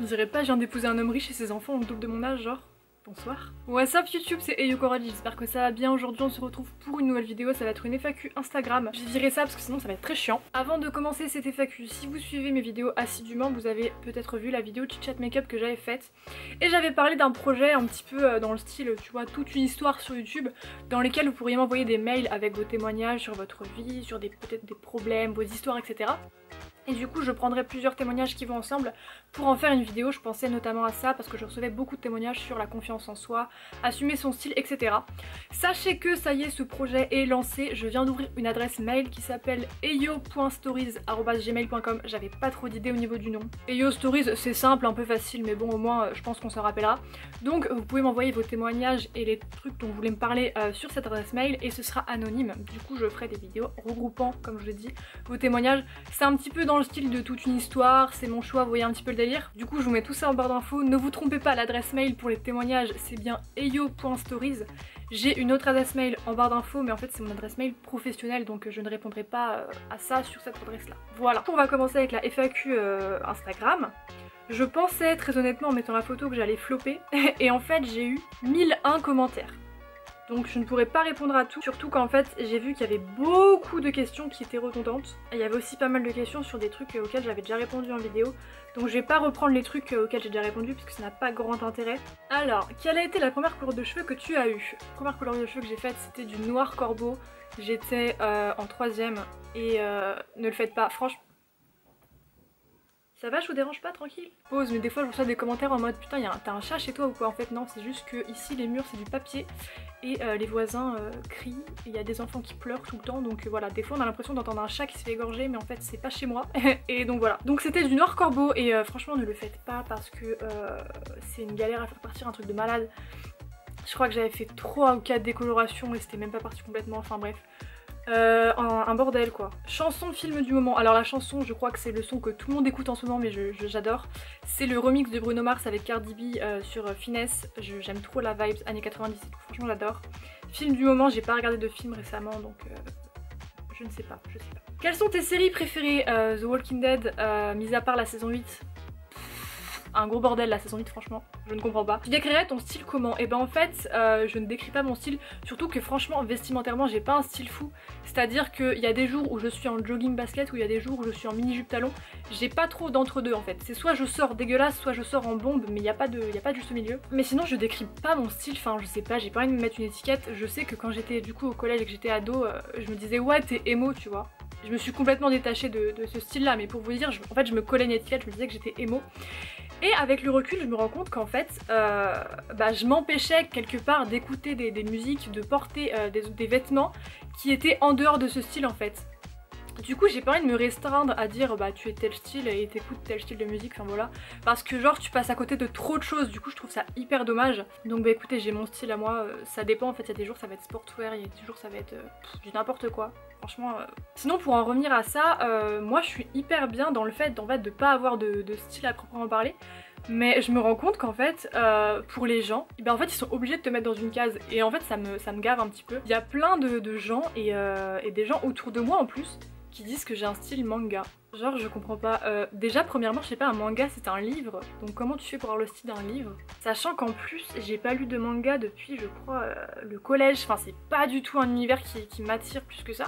dirait pas, je viens d'épouser un homme riche et ses enfants ont le double de mon âge, genre. Bonsoir. What's up YouTube, c'est Eyo Coralie, j'espère que ça va bien. Aujourd'hui on se retrouve pour une nouvelle vidéo, ça va être une FAQ Instagram. J'ai viré ça parce que sinon ça va être très chiant. Avant de commencer cette FAQ, si vous suivez mes vidéos assidûment, vous avez peut-être vu la vidéo chit chat make-up que j'avais faite. Et j'avais parlé d'un projet un petit peu dans le style, tu vois, toute une histoire sur YouTube, dans lesquelles vous pourriez m'envoyer des mails avec vos témoignages sur votre vie, sur peut-être des problèmes, vos histoires, etc. Et du coup je prendrai plusieurs témoignages qui vont ensemble pour en faire une vidéo. Je pensais notamment à ça parce que je recevais beaucoup de témoignages sur la confiance en soi, assumer son style, etc. Sachez que ça y est, ce projet est lancé. Je viens d'ouvrir une adresse mail qui s'appelle eyo.stories@gmail.com. J'avais pas trop d'idées au niveau du nom. Eyo Stories, c'est simple, un peu facile, mais bon, au moins je pense qu'on s'en rappellera. Donc vous pouvez m'envoyer vos témoignages et les trucs dont vous voulez me parler sur cette adresse mail et ce sera anonyme. Du coup je ferai des vidéos regroupant, comme je l'ai dit, vos témoignages. C'est un petit peu dans le style de toute une histoire, c'est mon choix, vous voyez un petit peu le délire. Du coup je vous mets tout ça en barre d'infos. Ne vous trompez pas, l'adresse mail pour les témoignages c'est bien eyo.stories. J'ai une autre adresse mail en barre d'infos, mais en fait c'est mon adresse mail professionnelle, donc je ne répondrai pas à ça sur cette adresse là. Voilà, on va commencer avec la FAQ Instagram. Je pensais très honnêtement en mettant la photo que j'allais flopper et en fait j'ai eu 1001 commentaires. Donc je ne pourrais pas répondre à tout, surtout qu'en fait j'ai vu qu'il y avait beaucoup de questions qui étaient redondantes. Et il y avait aussi pas mal de questions sur des trucs auxquels j'avais déjà répondu en vidéo. Donc je vais pas reprendre les trucs auxquels j'ai déjà répondu puisque ça n'a pas grand intérêt. Alors, quelle a été la première couleur de cheveux que tu as eue? La première couleur de cheveux que j'ai faite c'était du noir corbeau. J'étais en 3ème et ne le faites pas, franchement. Ça va, je vous dérange pas, tranquille? Pause, mais des fois je reçois des commentaires en mode putain t'as un chat chez toi ou quoi? En fait non, c'est juste que ici les murs c'est du papier et les voisins crient et il y a des enfants qui pleurent tout le temps, donc voilà, des fois on a l'impression d'entendre un chat qui se fait égorger mais en fait c'est pas chez moi. Et donc voilà, donc c'était du noir corbeau et franchement ne le faites pas parce que c'est une galère à faire partir un truc de malade. Je crois que j'avais fait 3 ou 4 décolorations et c'était même pas parti complètement, enfin bref. Un bordel quoi. Chanson film du moment. Alors la chanson je crois que c'est le son que tout le monde écoute en ce moment mais j'adore. C'est le remix de Bruno Mars avec Cardi B sur Finesse. J'aime trop la vibes années 90 et tout, franchement j'adore. Film du moment, j'ai pas regardé de film récemment donc je ne sais pas, Quelles sont tes séries préférées? The Walking Dead, mis à part la saison 8. Un gros bordel la saison 8 franchement, je ne comprends pas. Tu décrirais ton style comment? Et ben en fait je ne décris pas mon style, surtout que franchement vestimentairement j'ai pas un style fou. C'est à dire qu'il y a des jours où je suis en jogging basket ou il y a des jours où je suis en mini jupe talon. J'ai pas trop d'entre deux en fait, c'est soit je sors dégueulasse soit je sors en bombe, mais il y a pas de juste milieu. Mais sinon je décris pas mon style, enfin je sais pas, j'ai pas envie de me mettre une étiquette. Je sais que quand j'étais du coup au collège et que j'étais ado, je me disais ouais t'es émo tu vois. Je me suis complètement détachée de ce style là, mais pour vous dire en fait je me collais une étiquette, je me disais que j'étais émo. Et avec le recul je me rends compte qu'en fait je m'empêchais quelque part d'écouter des musiques, de porter des vêtements qui étaient en dehors de ce style en fait. Du coup j'ai pas envie de me restreindre à dire bah tu es tel style et t'écoutes tel style de musique, enfin voilà. Parce que genre tu passes à côté de trop de choses, du coup je trouve ça hyper dommage. Donc bah écoutez j'ai mon style à moi, ça dépend en fait, il y a des jours ça va être sportwear, il y a des jours ça va être du n'importe quoi. Franchement Sinon pour en revenir à ça, moi je suis hyper bien dans le fait de pas avoir de style à proprement parler. Mais je me rends compte qu'en fait pour les gens, en fait ils sont obligés de te mettre dans une case et en fait ça me gave un petit peu. Il y a plein de gens et des gens autour de moi en plus qui disent que j'ai un style manga. Genre je comprends pas. Déjà premièrement je sais pas, un manga c'est un livre, donc comment tu fais pour avoir le style d'un livre? Sachant qu'en plus j'ai pas lu de manga depuis je crois le collège, enfin c'est pas du tout un univers qui m'attire plus que ça.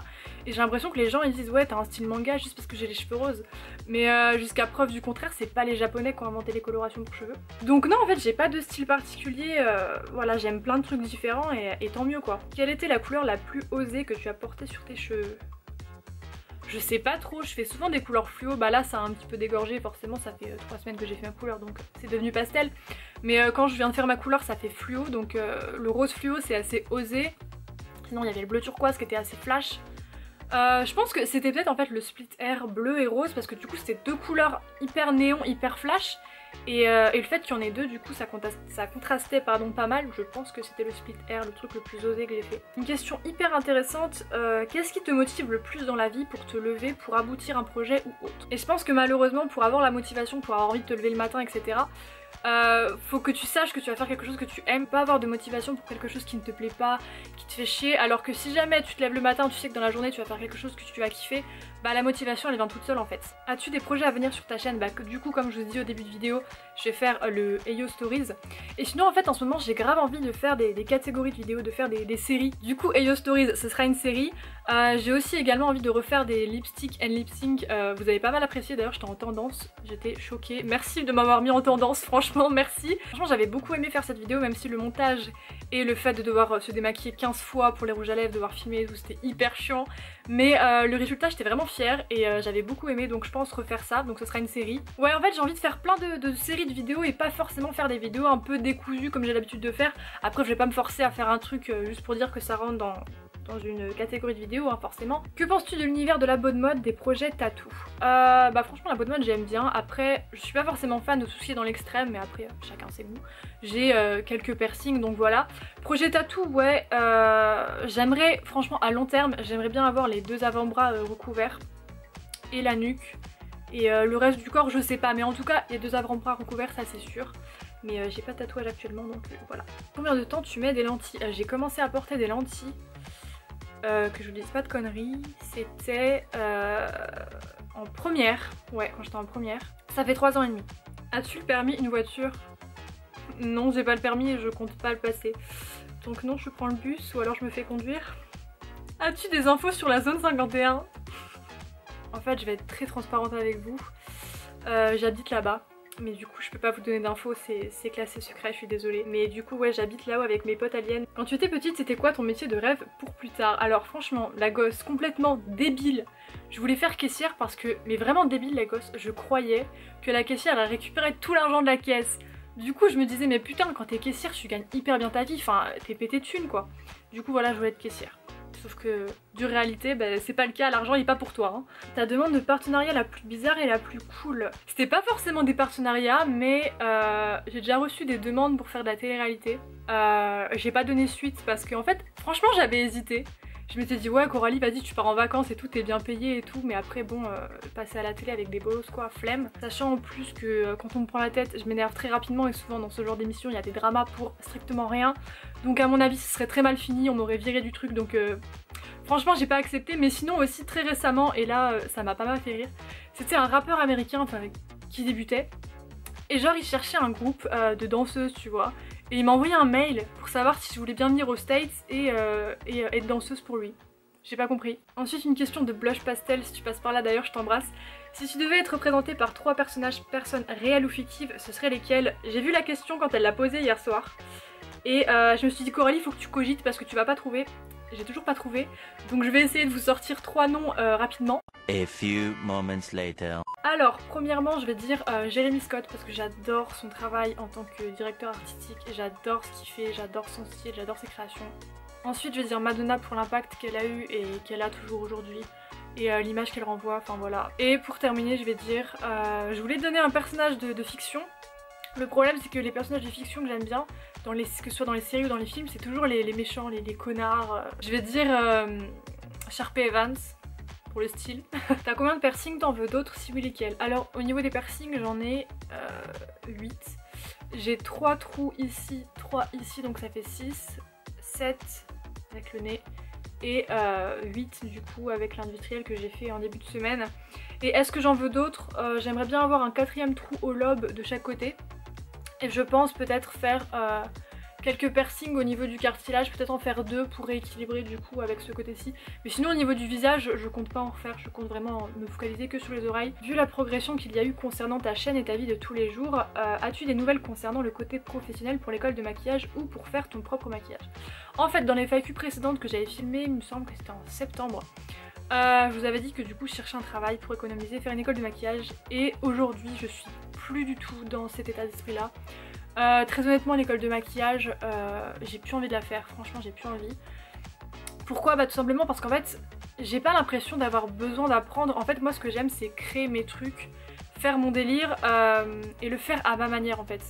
Et j'ai l'impression que les gens ils disent ouais t'as un style manga juste parce que j'ai les cheveux roses. Mais jusqu'à preuve du contraire c'est pas les japonais qui ont inventé les colorations pour cheveux. Donc non en fait j'ai pas de style particulier, voilà j'aime plein de trucs différents et tant mieux quoi. Quelle était la couleur la plus osée que tu as portée sur tes cheveux? Je sais pas trop, je fais souvent des couleurs fluo, bah là ça a un petit peu dégorgé, forcément ça fait 3 semaines que j'ai fait ma couleur donc c'est devenu pastel. Mais quand je viens de faire ma couleur ça fait fluo, donc le rose fluo c'est assez osé. Sinon il y avait le bleu turquoise qui était assez flash. Je pense que c'était peut-être en fait le split air bleu et rose parce que du coup c'était deux couleurs hyper néon, hyper flash. Et le fait qu'il y en ait deux, du coup ça contrastait pas mal. Je pense que c'était le split air, le truc le plus osé que j'ai fait. Une question hyper intéressante, qu'est-ce qui te motive le plus dans la vie pour te lever, pour aboutir un projet ou autre? Et je pense que malheureusement pour avoir la motivation, pour avoir envie de te lever le matin, etc. faut que tu saches que tu vas faire quelque chose que tu aimes, pas avoir de motivation pour quelque chose qui ne te plaît pas, qui te fait chier, alors que si jamais tu te lèves le matin, tu sais que dans la journée tu vas faire quelque chose que tu vas kiffer, bah la motivation elle vient toute seule en fait. As-tu des projets à venir sur ta chaîne? Bah du coup comme je vous ai dit au début de vidéo, je vais faire le Heyo Stories. Et sinon en fait en ce moment j'ai grave envie de faire des catégories de vidéos, de faire des séries. Du coup Heyo Stories ce sera une série. J'ai aussi également envie de refaire des lipstick and lip sync. Vous avez pas mal apprécié d'ailleurs, j'étais en tendance, j'étais choquée. Merci de m'avoir mis en tendance, franchement merci. Franchement j'avais beaucoup aimé faire cette vidéo même si le montage et le fait de devoir se démaquiller 15 fois pour les rouges à lèvres, devoir filmer et tout c'était hyper chiant. Mais le résultat j'étais vraiment fière et j'avais beaucoup aimé donc je pense refaire ça, donc ce sera une série. Ouais en fait j'ai envie de faire plein de séries de vidéos et pas forcément faire des vidéos un peu décousues comme j'ai l'habitude de faire. Après je vais pas me forcer à faire un truc juste pour dire que ça rentre dans une catégorie de vidéos hein, forcément. Que penses-tu de l'univers de la bonne mode, des projets tatou? Bah franchement la bonne mode j'aime bien, après je suis pas forcément fan de tout ce qui est dans l'extrême mais après chacun ses goûts. J'ai quelques piercings donc voilà. Projet tatou ouais, j'aimerais franchement à long terme, j'aimerais bien avoir les deux avant-bras recouverts et la nuque. Et le reste du corps je sais pas mais en tout cas les deux avant-bras recouverts ça c'est sûr. Mais j'ai pas de tatouage actuellement donc voilà. Combien de temps tu mets des lentilles? J'ai commencé à porter des lentilles. Que je vous dise pas de conneries, c'était en première, ouais quand j'étais en première, ça fait 3 ans et demi. As-tu le permis une voiture? Non j'ai pas le permis et je compte pas le passer, donc non je prends le bus ou alors je me fais conduire. As-tu des infos sur la zone 51? En fait je vais être très transparente avec vous, j'habite là-bas. Mais du coup je peux pas vous donner d'infos, c'est classé secret, je suis désolée. Mais du coup ouais j'habite là-haut avec mes potes aliens. Quand tu étais petite c'était quoi ton métier de rêve pour plus tard? Alors franchement la gosse complètement débile. Je voulais faire caissière parce que, mais vraiment débile la gosse, je croyais que la caissière elle récupérait tout l'argent de la caisse. Du coup je me disais mais putain quand t'es caissière tu gagnes hyper bien ta vie, enfin t'es pété de thunes quoi. Du coup voilà je voulais être caissière. Sauf que, dure réalité, bah, c'est pas le cas, l'argent il est pas pour toi. Hein. Ta demande de partenariat la plus bizarre et la plus cool. C'était pas forcément des partenariats, mais j'ai déjà reçu des demandes pour faire de la télé-réalité. J'ai pas donné suite parce que, en fait, franchement, j'avais hésité. Je m'étais dit, ouais, Coralie, vas-y, tu pars en vacances et tout, t'es bien payée et tout, mais après, bon, passer à la télé avec des bolos, quoi, flemme. Sachant en plus que quand on me prend la tête, je m'énerve très rapidement et souvent dans ce genre d'émission, il y a des dramas pour strictement rien. Donc, à mon avis, ce serait très mal fini, on m'aurait viré du truc, donc franchement, j'ai pas accepté. Mais sinon, aussi très récemment, et là, ça m'a pas mal fait rire, c'était un rappeur américain, enfin, qui débutait. Et genre, il cherchait un groupe de danseuses, tu vois. Et il m'a envoyé un mail pour savoir si je voulais bien venir aux States et être danseuse pour lui. J'ai pas compris. Ensuite une question de blush pastel, si tu passes par là d'ailleurs je t'embrasse. Si tu devais être représentée par 3 personnes réelles ou fictives, ce seraient lesquelles? J'ai vu la question quand elle l'a posée hier soir. Et je me suis dit Coralie faut que tu cogites parce que tu vas pas trouver. J'ai toujours pas trouvé. Donc je vais essayer de vous sortir 3 noms rapidement. A few moments later. Alors, premièrement, je vais dire Jérémy Scott parce que j'adore son travail en tant que directeur artistique et j'adore ce qu'il fait, j'adore son style, j'adore ses créations. Ensuite, je vais dire Madonna pour l'impact qu'elle a eu et qu'elle a toujours aujourd'hui et l'image qu'elle renvoie, enfin voilà. Et pour terminer, je vais dire, je voulais donner un personnage de fiction. Le problème, c'est que les personnages de fiction que j'aime bien, que ce soit dans les séries ou dans les films, c'est toujours les méchants, les connards. Je vais dire Sharpay Evans. Pour le style. T'as combien de piercings? T'en veux d'autres? Si oui, lesquels? Alors au niveau des piercings j'en ai 8. J'ai 3 trous ici, 3 ici donc ça fait 6, 7 avec le nez et 8 du coup avec l'industriel que j'ai fait en début de semaine. Et est-ce que j'en veux d'autres? J'aimerais bien avoir un 4e trou au lobe de chaque côté et je pense peut-être faire quelques piercings au niveau du cartilage, peut-être en faire 2 pour rééquilibrer du coup avec ce côté-ci. Mais sinon au niveau du visage, je compte pas en refaire, je compte vraiment me focaliser que sur les oreilles. Vu la progression qu'il y a eu concernant ta chaîne et ta vie de tous les jours, as-tu des nouvelles concernant le côté professionnel pour l'école de maquillage ou pour faire ton propre maquillage? En fait dans les FAQ précédentes que j'avais filmées, il me semble que c'était en septembre, je vous avais dit que du coup je cherchais un travail pour économiser, faire une école de maquillage et aujourd'hui je suis plus du tout dans cet état d'esprit là. Très honnêtement l'école de maquillage j'ai plus envie de la faire, franchement j'ai plus envie. Pourquoi? Bah tout simplement parce qu'en fait j'ai pas l'impression d'avoir besoin d'apprendre. En fait moi ce que j'aime c'est créer mes trucs, faire mon délire et le faire à ma manière en fait.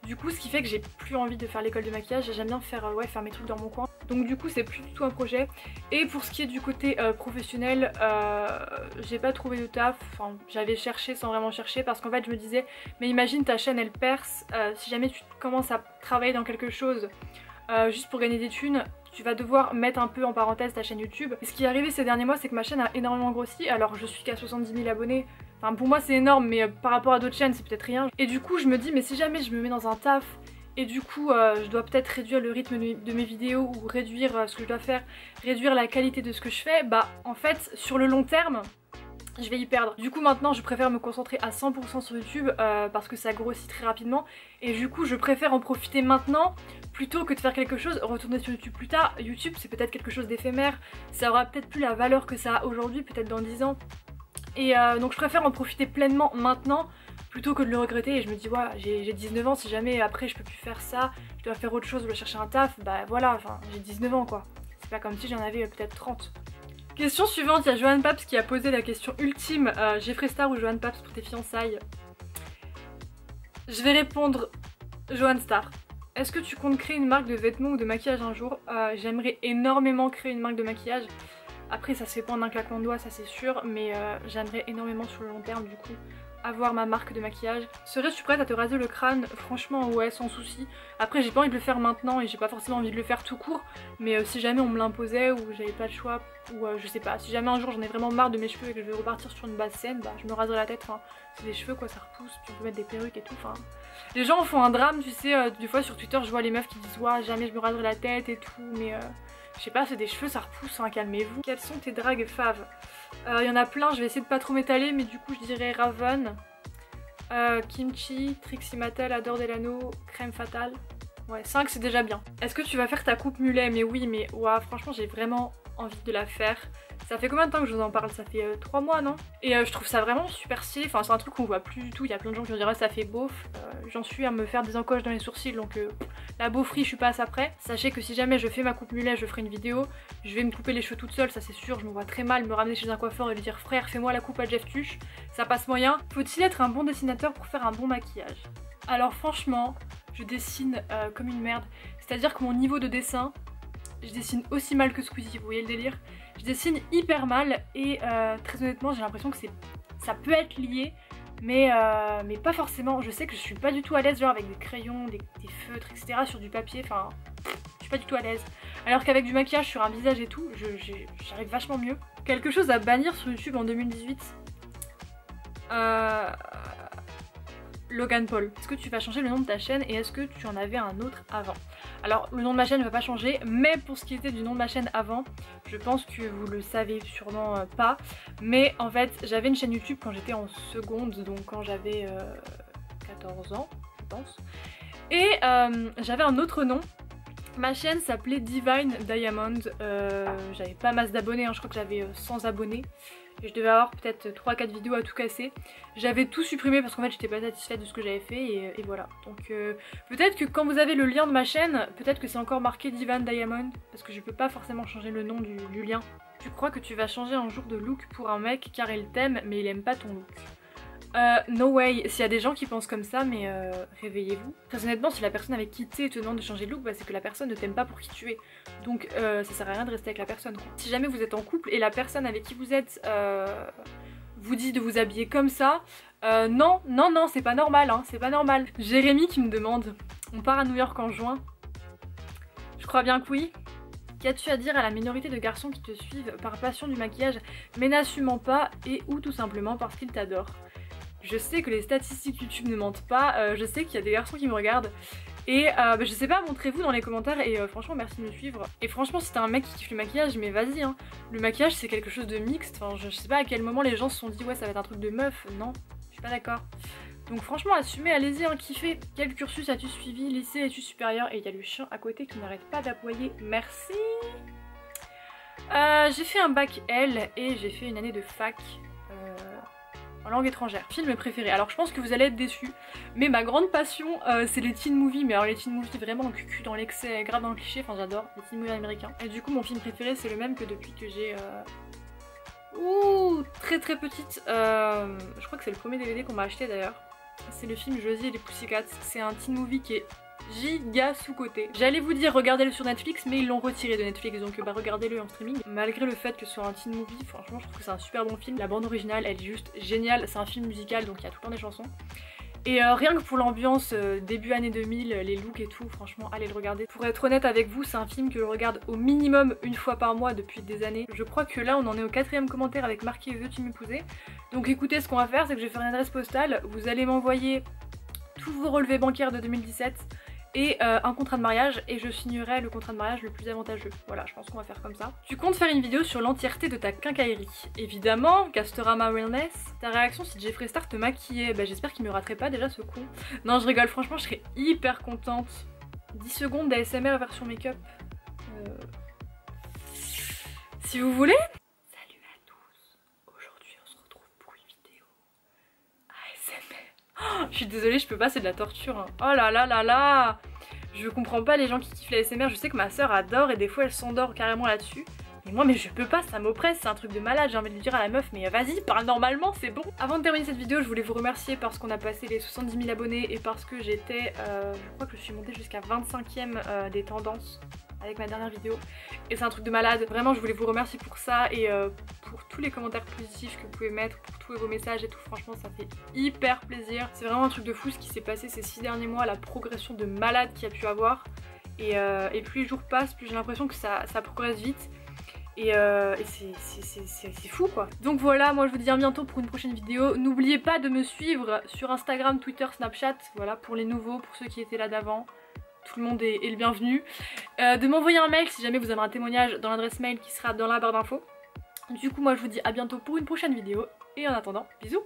Du coup ce qui fait que j'ai plus envie de faire l'école de maquillage, j'aime bien faire, faire mes trucs dans mon coin. Donc du coup c'est plus du tout un projet. Et pour ce qui est du côté professionnel, j'ai pas trouvé de taf, enfin j'avais cherché sans vraiment chercher parce qu'en fait je me disais mais imagine ta chaîne elle perce, si jamais tu commences à travailler dans quelque chose juste pour gagner des thunes, tu vas devoir mettre un peu en parenthèse ta chaîne YouTube. Et ce qui est arrivé ces derniers mois c'est que ma chaîne a énormément grossi, alors je suis qu'à 70 000 abonnés. Enfin pour moi c'est énorme mais par rapport à d'autres chaînes c'est peut-être rien. Et du coup je me dis mais si jamais je me mets dans un taf et du coup je dois peut-être réduire le rythme de mes vidéos ou réduire ce que je dois faire, réduire la qualité de ce que je fais, bah en fait sur le long terme je vais y perdre. Du coup maintenant je préfère me concentrer à 100% sur YouTube parce que ça grossit très rapidement et du coup je préfère en profiter maintenant plutôt que de faire quelque chose, retourner sur YouTube plus tard. YouTube c'est peut-être quelque chose d'éphémère, ça aura peut-être plus la valeur que ça a aujourd'hui, peut-être dans 10 ans. Et donc je préfère en profiter pleinement maintenant plutôt que de le regretter et je me dis ouais j'ai 19 ans, si jamais après je peux plus faire ça, je dois faire autre chose, je dois chercher un taf, bah voilà, enfin j'ai 19 ans quoi. C'est pas comme si j'en avais peut-être 30. Question suivante, il y a Johan Paps qui a posé la question ultime, Jeffree Star ou Johan Paps pour tes fiançailles? Je vais répondre Johan Star. Est-ce que tu comptes créer une marque de vêtements ou de maquillage un jour? J'aimerais énormément créer une marque de maquillage. Après ça se fait pas en un claquement de doigts, ça c'est sûr, mais j'aimerais énormément sur le long terme du coup avoir ma marque de maquillage. Serais-tu prête à te raser le crâne? Franchement ouais, sans souci. Après j'ai pas envie de le faire maintenant et j'ai pas forcément envie de le faire tout court, mais si jamais on me l'imposait ou j'avais pas le choix, ou je sais pas, si jamais un jour j'en ai vraiment marre de mes cheveux et que je vais repartir sur une basse saine, bah je me raserai la tête, enfin c'est des cheveux quoi, ça repousse, puis on peut mettre des perruques et tout, enfin... Les gens en font un drame, tu sais, des fois sur Twitter je vois les meufs qui disent ouais jamais je me raserai la tête et tout, mais je sais pas, c'est des cheveux, ça repousse, hein, calmez-vous. Quelles sont tes dragues faves? Il y en a plein, je vais essayer de pas trop m'étaler, mais du coup je dirais Raven, Kimchi, Trixie Mattel, Adore Delano, Crème Fatale. Ouais, 5 c'est déjà bien. Est-ce que tu vas faire ta coupe mulet? Mais oui, mais ouah, franchement j'ai vraiment envie de la faire. Ça fait combien de temps que je vous en parle? Ça fait 3 mois non? Et je trouve ça vraiment super stylé, enfin c'est un truc qu'on voit plus du tout, il y a plein de gens qui vont dire ah, ça fait beauf. J'en suis à me faire des encoches dans les sourcils donc la beaufrie je suis pas à ça près. Sachez que si jamais je fais ma coupe mulet, je ferai une vidéo, je vais me couper les cheveux toute seule, ça c'est sûr, je me vois très mal me ramener chez un coiffeur et lui dire frère fais-moi la coupe à Jeff Tuche, ça passe moyen. Faut-il être un bon dessinateur pour faire un bon maquillage? Alors franchement, je dessine comme une merde, c'est-à-dire que mon niveau de dessin, je dessine aussi mal que Squeezie, vous voyez le délire? Je dessine hyper mal et très honnêtement j'ai l'impression que ça peut être lié, mais pas forcément. Je sais que je suis pas du tout à l'aise genre avec des crayons, des feutres etc sur du papier, enfin je suis pas du tout à l'aise. Alors qu'avec du maquillage sur un visage et tout, j'arrive vachement mieux. Quelque chose à bannir sur YouTube en 2018, Logan Paul. Est-ce que tu vas changer le nom de ta chaîne et est-ce que tu en avais un autre avant? Alors le nom de ma chaîne ne va pas changer, mais pour ce qui était du nom de ma chaîne avant, je pense que vous le savez sûrement pas, mais en fait j'avais une chaîne YouTube quand j'étais en seconde, donc quand j'avais 14 ans je pense, et j'avais un autre nom. Ma chaîne s'appelait Divine Diamond, j'avais pas masse d'abonnés, hein, je crois que j'avais 100 abonnés. Et je devais avoir peut-être 3-4 vidéos à tout casser. J'avais tout supprimé parce qu'en fait j'étais pas satisfaite de ce que j'avais fait et voilà. Donc peut-être que quand vous avez le lien de ma chaîne, peut-être que c'est encore marqué Divine Diamond, parce que je peux pas forcément changer le nom du lien. Tu crois que tu vas changer un jour de look pour un mec car il t'aime mais il aime pas ton look? No way, s'il y a des gens qui pensent comme ça, mais réveillez-vous. Très honnêtement, si la personne avec qui t'es te demande de changer de look, bah, c'est que la personne ne t'aime pas pour qui tu es. Donc ça sert à rien de rester avec la personne quoi. Si jamais vous êtes en couple et la personne avec qui vous êtes vous dit de vous habiller comme ça, non, c'est pas normal, hein, c'est pas normal. Jérémy qui me demande, on part à New York en juin? Je crois bien que oui. Qu'as-tu à dire à la minorité de garçons qui te suivent par passion du maquillage mais n'assumant pas et ou tout simplement parce qu'ils t'adorent? Je sais que les statistiques YouTube ne mentent pas, je sais qu'il y a des garçons qui me regardent et je sais pas, montrez-vous dans les commentaires et franchement merci de me suivre. Et franchement si t'es un mec qui kiffe le maquillage, mais vas-y hein, le maquillage c'est quelque chose de mixte, enfin je sais pas à quel moment les gens se sont dit ouais ça va être un truc de meuf, non, je suis pas d'accord. Donc franchement assumez, allez-y hein, kiffez. Quel cursus as-tu suivi, lycée, études supérieures? Et il y a le chien à côté qui n'arrête pas d'aboyer, merci. J'ai fait un bac L et j'ai fait une année de fac. En langue étrangère. Film préféré. Alors je pense que vous allez être déçus, mais ma grande passion c'est les teen movies, mais alors les teen movies vraiment en cucu dans l'excès, grave dans le cliché, enfin j'adore les teen movies américains. Et du coup mon film préféré c'est le même que depuis que j'ai très petite. Je crois que c'est le premier DVD qu'on m'a acheté d'ailleurs. C'est le film Josie et les Pussycats. C'est un teen movie qui est giga sous-coté. J'allais vous dire regardez-le sur Netflix, mais ils l'ont retiré de Netflix, donc bah regardez-le en streaming. Malgré le fait que ce soit un teen movie, franchement je trouve que c'est un super bon film. La bande originale elle est juste géniale, c'est un film musical donc il y a tout le temps des chansons. Et rien que pour l'ambiance début année 2000, les looks et tout, franchement allez le regarder. Pour être honnête avec vous, c'est un film que je regarde au minimum une fois par mois depuis des années. Je crois que là on en est au 4e commentaire avec marqué veux-tu m'épouser. Donc écoutez, ce qu'on va faire c'est que je vais faire une adresse postale, vous allez m'envoyer tous vos relevés bancaires de 2017 et un contrat de mariage et je signerai le contrat de mariage le plus avantageux. Voilà, je pense qu'on va faire comme ça. Tu comptes faire une vidéo sur l'entièreté de ta quincaillerie. Évidemment, Castorama Realness. Ta réaction si Jeffree Star te maquillait? Bah j'espère qu'il me raterait pas déjà ce con. Non je rigole, franchement je serais hyper contente. 10 secondes d'ASMR version make-up. Si vous voulez. Salut à tous. Aujourd'hui on se retrouve pour une vidéo ASMR. Oh, je suis désolée, je peux pas, c'est de la torture. Hein. Oh là là là là. Je comprends pas les gens qui kiffent la ASMR. Je sais que ma soeur adore et des fois elle s'endort carrément là-dessus. Mais moi, mais je peux pas, ça m'oppresse, c'est un truc de malade. J'ai envie de lui dire à la meuf, mais vas-y, parle normalement, c'est bon. Avant de terminer cette vidéo, je voulais vous remercier parce qu'on a passé les 70 000 abonnés et parce que j'étais, je crois que je suis montée jusqu'à 25e des tendances avec ma dernière vidéo. Et c'est un truc de malade. Vraiment, je voulais vous remercier pour ça et pour tous les commentaires positifs que vous pouvez mettre, pour tous vos messages et tout. Franchement, ça fait hyper plaisir. C'est vraiment un truc de fou ce qui s'est passé ces 6 derniers mois, la progression de malade qu'il y a pu avoir. Et plus les jours passent, plus j'ai l'impression que ça progresse vite. Et c'est fou quoi. Donc voilà, moi je vous dis à bientôt pour une prochaine vidéo. N'oubliez pas de me suivre sur Instagram, Twitter, Snapchat. Voilà, pour les nouveaux, pour ceux qui étaient là d'avant. Tout le monde est le bienvenu. De m'envoyer un mail si jamais vous avez un témoignage dans l'adresse mail qui sera dans la barre d'infos. Du coup moi je vous dis à bientôt pour une prochaine vidéo. Et en attendant, bisous.